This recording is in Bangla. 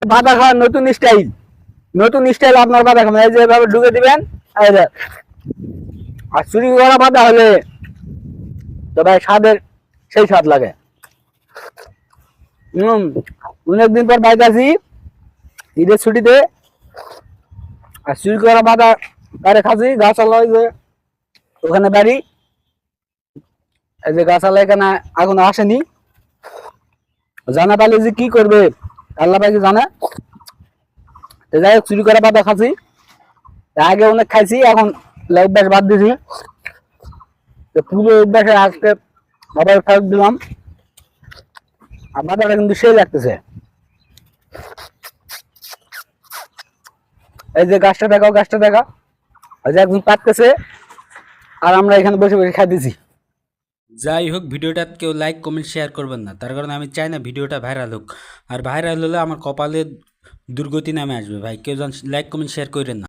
বাধা খাওয়ার নতুন স্টাইল আপনার বাধা খাবেন, এই যে এভাবে ঢুকে দিবেন। এই যে আর চুরি করা বাধা হলে তো ভাই স্বাদের সেই স্বাদ লাগে। হম, অনেকদিন পর বাইরে আছি ঈদের ছুটিতে, আর চুরি করা বাধা তারে খাচ্ছি গাছালা, ওই যে ওখানে বাড়ি, এই যে গাছালা এখানে আগুন আসেনি, জানা পালে যে কি করবে আল্লাহ পাই জানে। যাই হোক চুরি করা বাধা খাচ্ছি, আগে অনেক খাইছি, এখন অভ্যাস বাদ দিছি, পুরো অভ্যাসে আজকে আবার ফেরত দিলাম। আর বাধাটা কিন্তু সেই লাগতেছে। এই যে গাছটা দেখাও, গাছটা দেখা, ওই যে একজন পাকতেছে আর আমরা এখানে বসে বসে খাইতেছি। যাই হোক, ভিডিওটা কেউ লাইক কমেন্ট শেয়ার করবেন না, তার কারণে আমি চাই না ভিডিওটা ভাইরাল হোক। আর ভাইরাল হলে আমার কপালে দুর্গতি নামে আসবে ভাই, কেউ যেন লাইক কমেন্ট শেয়ার করেন না।